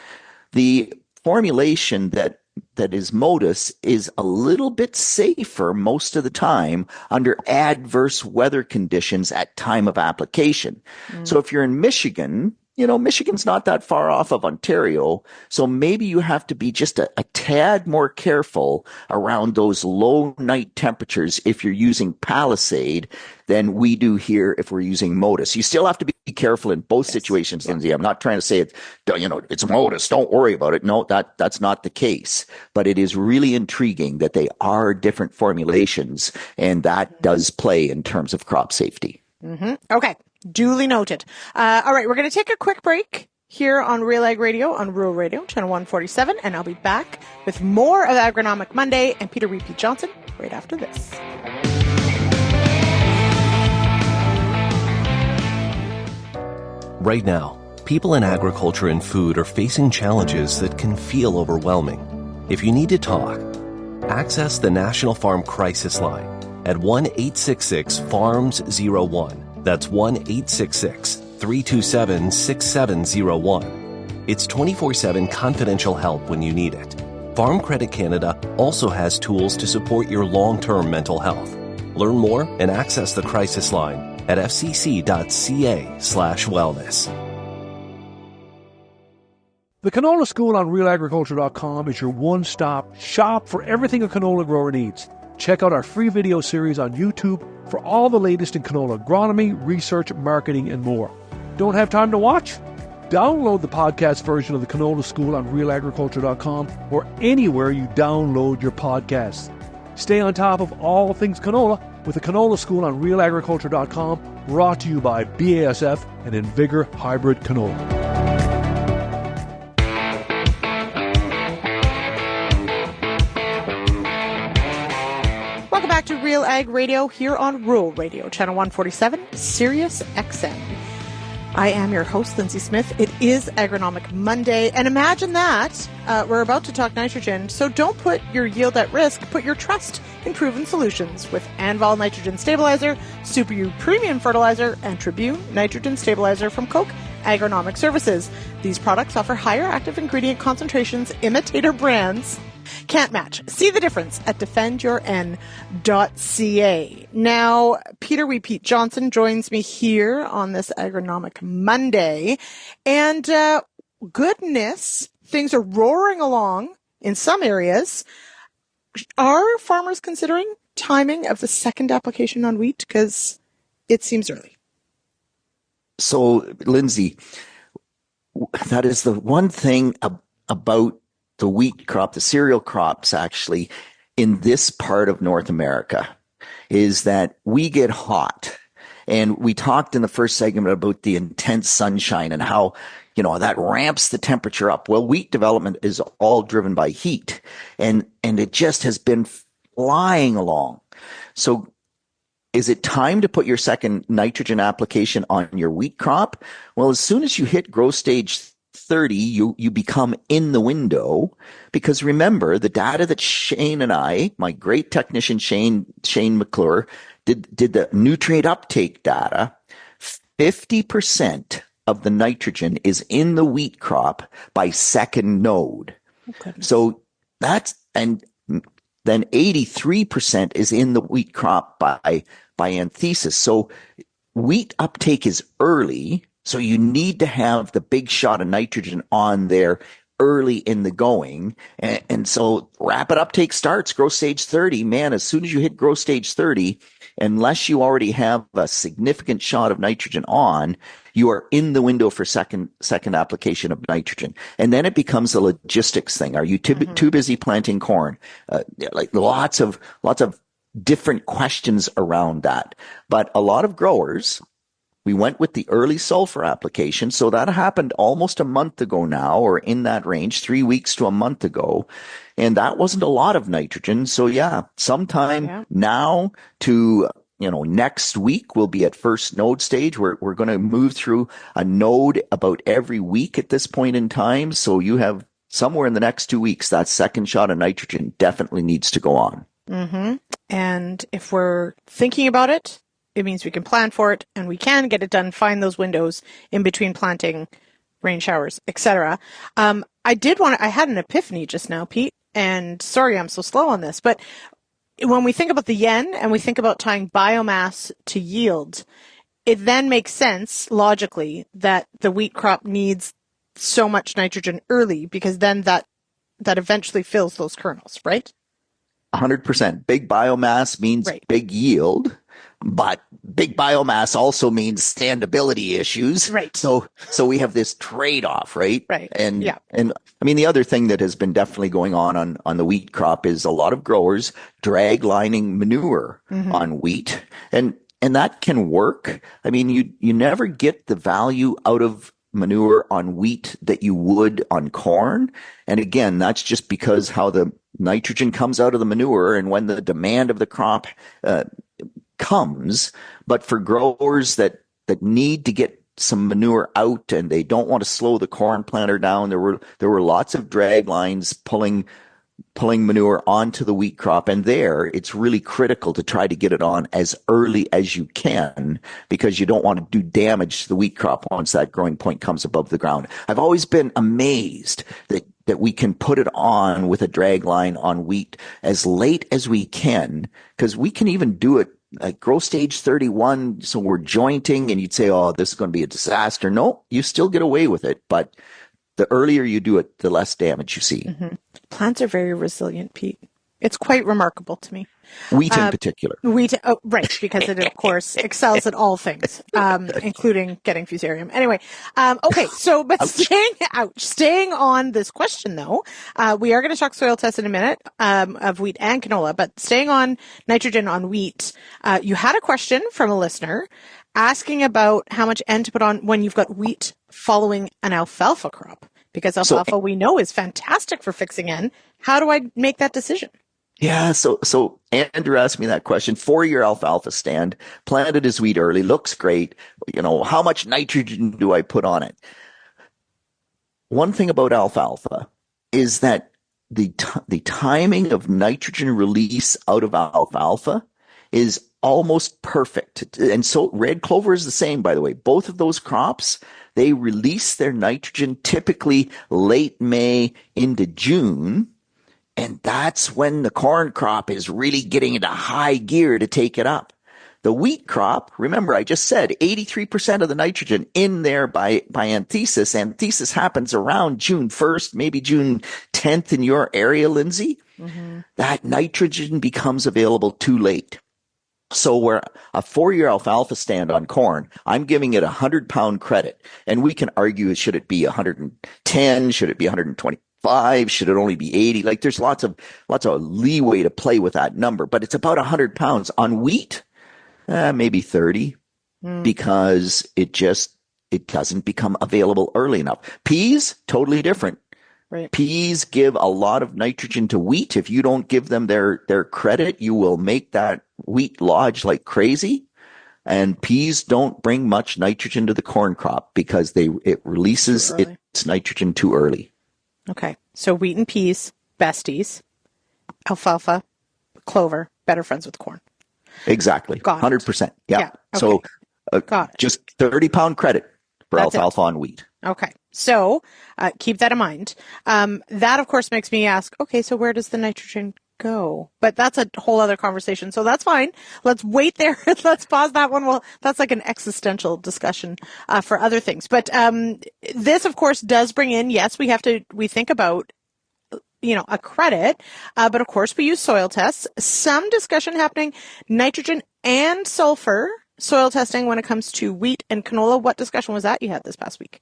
the formulation that is Modus is a little bit safer most of the time under adverse weather conditions at time of application. So if you're in Michigan, Michigan's not that far off of Ontario, so maybe you have to be just a tad more careful around those low night temperatures if you're using Palisade than we do here if we're using Modus. You still have to be careful in both situations, Lyndsey. I'm not trying to say it's Modus, don't worry about it. No, that's not the case. But it is really intriguing that they are different formulations, and that does play in terms of crop safety. Okay. Duly noted. All right, we're going to take a quick break here on RealAg Radio, on Rural Radio, channel 147, and I'll be back with more of Agronomic Monday and Peter Repeat Johnson right after this. Right now, people in agriculture and food are facing challenges that can feel overwhelming. If you need to talk, access the National Farm Crisis Line at 1-866-FARMS-01. That's 1-866-327-6701. It's 24/7 confidential help when you need it. Farm Credit Canada also has tools to support your long-term mental health. Learn more and access the crisis line at fcc.ca/wellness. The Canola School on RealAgriculture.com is your one-stop shop for everything a canola grower needs. Check out our free video series on YouTube for all the latest in canola agronomy, research, marketing, and more. Don't have time to watch? Download the podcast version of the Canola School on RealAgriculture.com or anywhere you download your podcasts. Stay on top of all things canola with the Canola School on RealAgriculture.com, brought to you by BASF and Invigor Hybrid Canola. Welcome back to Real Ag Radio here on Rural Radio, channel 147, Sirius XM. I am your host, Lyndsey Smith. It is Agronomic Monday, and imagine that. We're about to talk nitrogen, so don't put your yield at risk. Put your trust in proven solutions with Anval Nitrogen Stabilizer, Super U Premium Fertilizer, and Tribune Nitrogen Stabilizer from Koch Agronomic Services. These products offer higher active ingredient concentrations imitator brands can't match. See the difference at defendyourn.ca. Now, Peter Repeat Johnson joins me here on this Agronomic Monday. And goodness, things are roaring along in some areas. Are farmers considering timing of the second application on wheat? Because it seems early. So, Lyndsey, that is the one thing about the wheat crop, the cereal crops actually in this part of North America is that we get hot. And we talked in the first segment about the intense sunshine and how, that ramps the temperature up. Well, wheat development is all driven by heat, and it just has been flying along. So is it time to put your second nitrogen application on your wheat crop? Well, as soon as you hit growth stage 30, you become in the window, because remember the data that Shane and I, my great technician Shane McClure, did the nutrient uptake data. 50% of the nitrogen is in the wheat crop by second node. Okay. So and then 83% is in the wheat crop by anthesis. So wheat uptake is early. So you need to have the big shot of nitrogen on there early in the going. And so rapid uptake starts growth stage 30. Man, as soon as you hit growth stage 30, unless you already have a significant shot of nitrogen on, you are in the window for second application of nitrogen. And then it becomes a logistics thing. Are you too busy planting corn? Like lots of different questions around that. But a lot of growers, we went with the early sulfur application. So that happened almost a month ago now, or in that range, 3 weeks to a month ago. And that wasn't a lot of nitrogen. So yeah, sometime now to, next week we'll be at first node stage. We're going to move through a node about every week at this point in time. So you have somewhere in the next 2 weeks, that second shot of nitrogen definitely needs to go on. Mm-hmm. And if we're thinking about it, it means we can plan for it and we can get it done, find those windows in between planting, rain showers, etc. I had an epiphany just now, Pete, and sorry I'm so slow on this, but when we think about the yen and we think about tying biomass to yield, it then makes sense logically that the wheat crop needs so much nitrogen early, because then that eventually fills those kernels, right? 100%. Big biomass means big yield. But big biomass also means standability issues. Right. So we have this trade-off, right? Right. And I mean, the other thing that has been definitely going on the wheat crop is a lot of growers drag lining manure on wheat. And that can work. I mean, you never get the value out of manure on wheat that you would on corn. And again, that's just because how the nitrogen comes out of the manure and when the demand of the crop comes. But for growers that need to get some manure out and they don't want to slow the corn planter down, there were lots of drag lines pulling manure onto the wheat crop, and it's really critical to try to get it on as early as you can, because you don't want to do damage to the wheat crop once that growing point comes above the ground. I've always been amazed that we can put it on with a drag line on wheat as late as we can, because we can even do it at growth stage 31, so we're jointing, and you'd say, oh, this is going to be a disaster. No, you still get away with it, but the earlier you do it, the less damage you see. Mm-hmm. Plants are very resilient, Pete. It's quite remarkable to me. Wheat in particular. Right, because it, of course, excels at all things, including getting fusarium. Anyway, okay, so, but staying on this question, though, we are going to talk soil tests in a minute of wheat and canola, but staying on nitrogen on wheat, you had a question from a listener asking about how much N to put on when you've got wheat following an alfalfa crop, because alfalfa we know is fantastic for fixing N. How do I make that decision? Yeah, so Andrew asked me that question. 4-year alfalfa stand, planted his wheat early, looks great. How much nitrogen do I put on it? One thing about alfalfa is that the timing of nitrogen release out of alfalfa is almost perfect. And so red clover is the same, by the way. Both of those crops, they release their nitrogen typically late May into June. And that's when the corn crop is really getting into high gear to take it up. The wheat crop, remember I just said 83% of the nitrogen in there by anthesis. Anthesis happens around June 1st, maybe June 10th in your area, Lyndsey. Mm-hmm. That nitrogen becomes available too late. So where a 4-year alfalfa stand on corn, I'm giving it 100-pound credit. And we can argue, should it be 110? Should it be 120? 75? Should it only be 80? Like there's lots of leeway to play with that number, but it's about 100 pounds on wheat, maybe 30, because it doesn't become available early enough. Peas, totally different. Right. Peas give a lot of nitrogen to wheat. If you don't give them their credit, you will make that wheat lodge like crazy. And peas don't bring much nitrogen to the corn crop because it releases its nitrogen too early. Okay. So wheat and peas, besties. Alfalfa, clover, better friends with corn. Exactly. Got 100%. Yeah. Okay. So Got it. just 30-pound credit for alfalfa on wheat. Okay. So keep that in mind. That, of course, makes me ask, okay, so where does the nitrogen go? But that's a whole other conversation. So that's fine. Let's wait there. Let's pause that one. Well, that's like an existential discussion for other things. But this, of course, does bring in, yes, we think about a credit, but of course we use soil tests. Some discussion happening, nitrogen and sulfur soil testing when it comes to wheat and canola. What discussion was that you had this past week?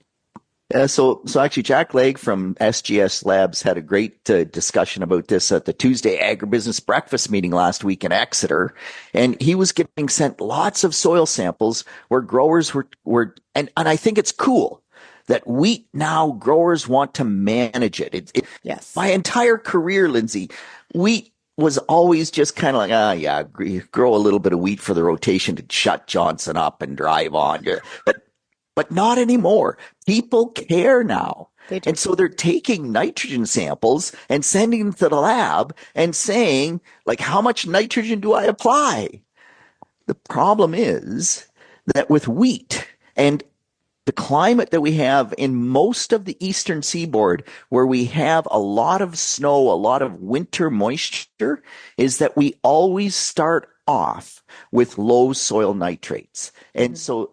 So actually, Jack Legge from SGS Labs had a great discussion about this at the Tuesday Agribusiness Breakfast meeting last week in Exeter. And he was getting sent lots of soil samples where growers were and I think it's cool that wheat now growers want to manage it. Yes. My entire career, Lyndsey, wheat was always just kind of like, grow a little bit of wheat for the rotation to shut Johnson up and drive on. But not anymore. People care now. And so they're taking nitrogen samples and sending them to the lab and saying, like, how much nitrogen do I apply? The problem is that with wheat and the climate that we have in most of the eastern seaboard, where we have a lot of snow, a lot of winter moisture, is that we always start off with low soil nitrates. And so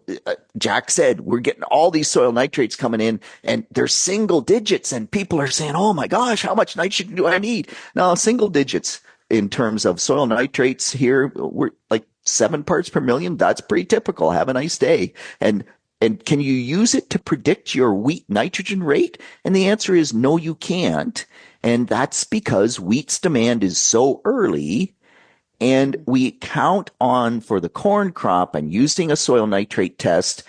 Jack said, we're getting all these soil nitrates coming in and they're single digits and people are saying, oh my gosh, how much nitrogen do I need? Now, single digits in terms of soil nitrates here, we're like 7 parts per million. That's pretty typical. Have a nice day. And can you use it to predict your wheat nitrogen rate? And the answer is no, you can't. And that's because wheat's demand is so early. And we count on for the corn crop and using a soil nitrate test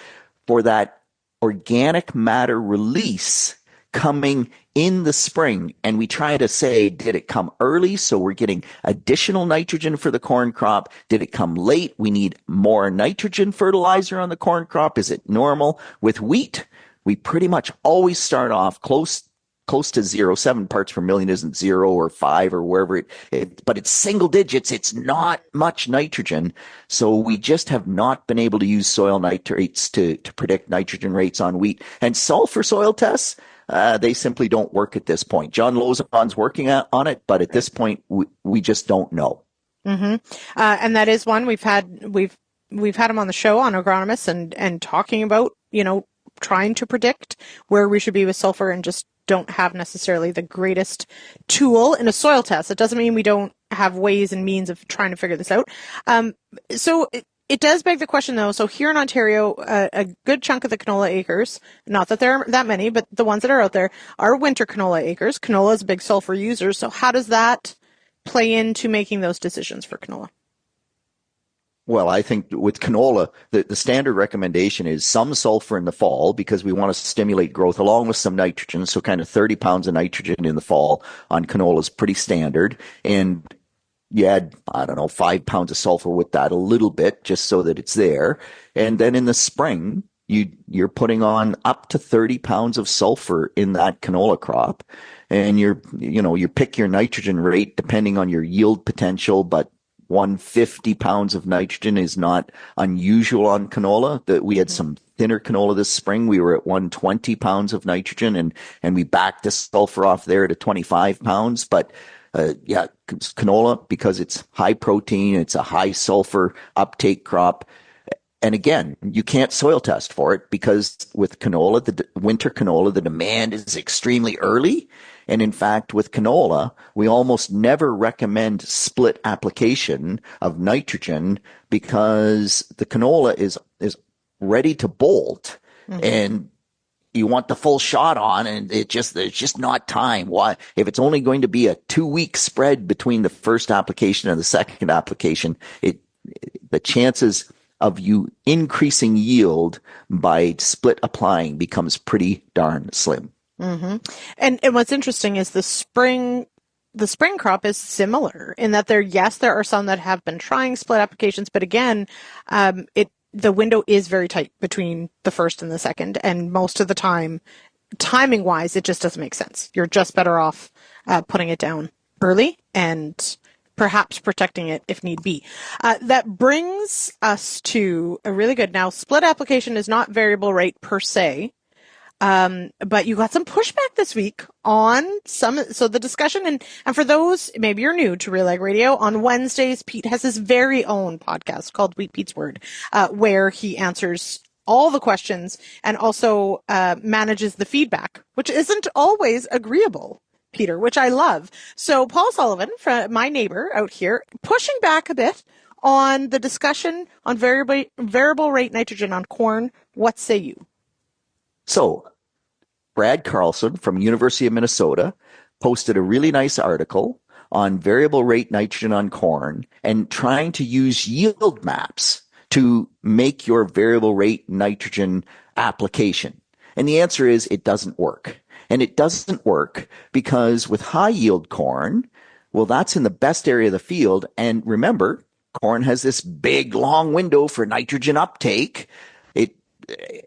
for that organic matter release coming in the spring. And we try to say, did it come early? So we're getting additional nitrogen for the corn crop. Did it come late? We need more nitrogen fertilizer on the corn crop. Is it normal? With wheat, we pretty much always start off close to 0. 7 parts per million isn't 0 or 5 or wherever but it's single digits. It's not much nitrogen. So we just have not been able to use soil nitrates to predict nitrogen rates on wheat. And sulfur soil tests, they simply don't work at this point. John Lozon's working on it, but at this point, we just don't know. Mm-hmm. And that is one we've had him on the show on Agronomists and talking about, trying to predict where we should be with sulfur and just don't have necessarily the greatest tool in a soil test. It doesn't mean we don't have ways and means of trying to figure this out. So it does beg the question, though. So here in Ontario, a good chunk of the canola acres, not that there are that many, but the ones that are out there are winter canola acres. Canola is a big sulfur user. So how does that play into making those decisions for canola? Well, I think with canola, the standard recommendation is some sulfur in the fall because we want to stimulate growth along with some nitrogen. So kind of 30 pounds of nitrogen in the fall on canola is pretty standard. And you add, 5 pounds of sulfur with that a little bit just so that it's there. And then in the spring, you're putting on up to 30 pounds of sulfur in that canola crop. And you pick your nitrogen rate depending on your yield potential, but 150 pounds of nitrogen is not unusual on canola. We had some thinner canola this spring. We were at 120 pounds of nitrogen and we backed the sulfur off there to 25 pounds. But canola, because it's high protein, it's a high sulfur uptake crop. And again, you can't soil test for it because with canola, the winter canola, the demand is extremely early. And in fact, with canola, we almost never recommend split application of nitrogen because the canola is ready to bolt. Mm-hmm. And you want the full shot on, and there's just not time. Why? If it's only going to be a 2-week spread between the first application and the second application, the chances of you increasing yield by split applying becomes pretty darn slim. Mm-hmm. And what's interesting is the spring crop is similar in that there are some that have been trying split applications, but again, the window is very tight between the first and the second, and most of the time, timing wise, it just doesn't make sense. You're just better off putting it down early and perhaps protecting it if need be. That brings us to a really good, now split application is not variable rate per se, but you got some pushback this week on so the discussion, and for those, maybe you're new to Real Ag Radio, on Wednesdays, Pete has his very own podcast called Wheat Pete's Word, where he answers all the questions and also manages the feedback, which isn't always agreeable, Peter, which I love. So Paul Sullivan, my neighbor out here, pushing back a bit on the discussion on variable rate nitrogen on corn. What say you? So Brad Carlson from University of Minnesota posted a really nice article on variable rate nitrogen on corn and trying to use yield maps to make your variable rate nitrogen application. And the answer is it doesn't work. And it doesn't work because with high yield corn, well, that's in the best area of the field. And remember, corn has this big long window for nitrogen uptake.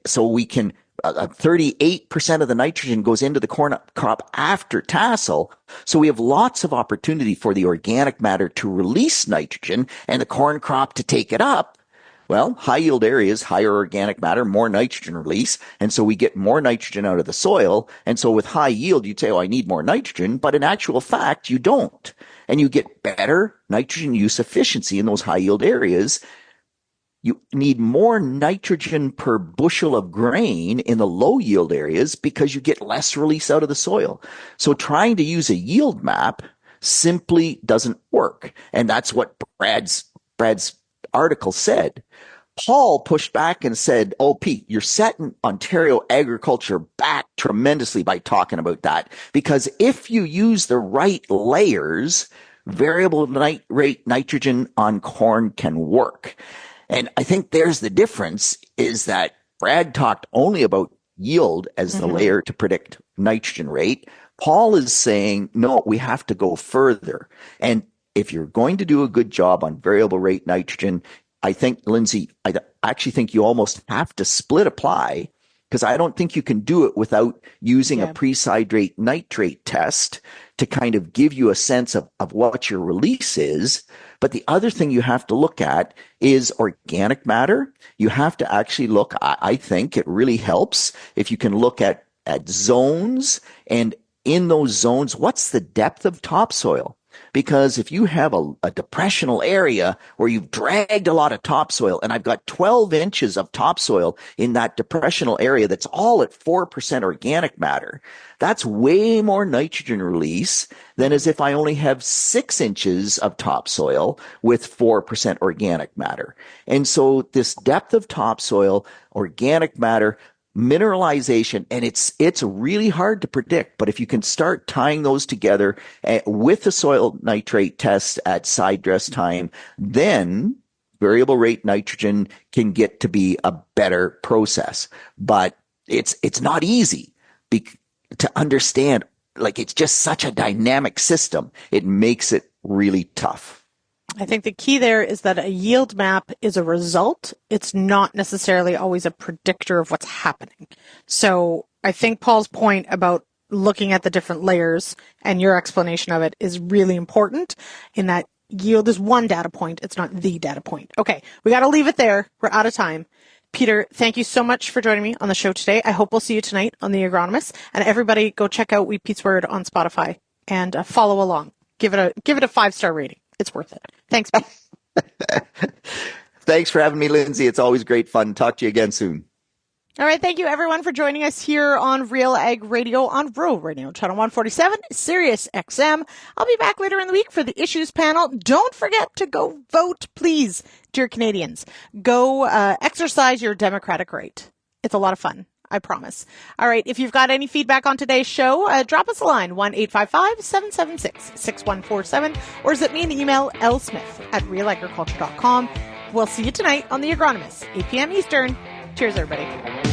So we can 38% of the nitrogen goes into the corn crop after tassel. So we have lots of opportunity for the organic matter to release nitrogen and the corn crop to take it up. Well, high yield areas, higher organic matter, more nitrogen release. And so we get more nitrogen out of the soil. And so with high yield, you'd say, oh, I need more nitrogen. But in actual fact, you don't. And you get better nitrogen use efficiency in those high yield areas. You need more nitrogen per bushel of grain in the low yield areas because you get less release out of the soil. So trying to use a yield map simply doesn't work. And that's what Brad's article said. Paul pushed back and said, oh, Pete, you're setting Ontario agriculture back tremendously by talking about that. Because if you use the right layers, variable rate nitrogen on corn can work. And I think there's the difference, is that Brad talked only about yield as the layer to predict nitrogen rate. Paul is saying, no, we have to go further. And if you're going to do a good job on variable rate nitrogen, I think, Lyndsey, I actually think you almost have to split apply, because I don't think you can do it without using a pre-hydrate nitrate test to kind of give you a sense of what your release is. But the other thing you have to look at is organic matter. You have to actually look, I think it really helps if you can look at zones, and in those zones, what's the depth of topsoil? Because if you have a depressional area where you've dragged a lot of topsoil, and I've got 12 inches of topsoil in that depressional area that's all at 4% organic matter, that's way more nitrogen release than as if I only have 6 inches of topsoil with 4% organic matter. And so this depth of topsoil, organic matter, mineralization, and it's really hard to predict, but if you can start tying those together with the soil nitrate test at side dress time, then variable rate nitrogen can get to be a better process. But it's not easy to understand. Like, it's just such a dynamic system. It makes it really tough. I think the key there is that a yield map is a result. It's not necessarily always a predictor of what's happening. So I think Paul's point about looking at the different layers and your explanation of it is really important, in that yield is one data point. It's not the data point. Okay, we got to leave it there. We're out of time. Peter, thank you so much for joining me on the show today. I hope we'll see you tonight on The Agronomist. And everybody go check out Wheat Pete's Word on Spotify and follow along. Give it a 5-star rating. It's worth it. Thanks, Pete. Thanks for having me, Lyndsey. It's always great fun. Talk to you again soon. All right. Thank you, everyone, for joining us here on Real Ag Radio on Rural Radio, Channel 147, Sirius XM. I'll be back later in the week for the Issues panel. Don't forget to go vote, please, dear Canadians. Go exercise your democratic right. It's a lot of fun. I promise. All right. If you've got any feedback on today's show, drop us a line, 1-855-776-6147, or zip me an email, lsmith@realagriculture.com. We'll see you tonight on The Agronomist, 8 p.m. Eastern. Cheers, everybody.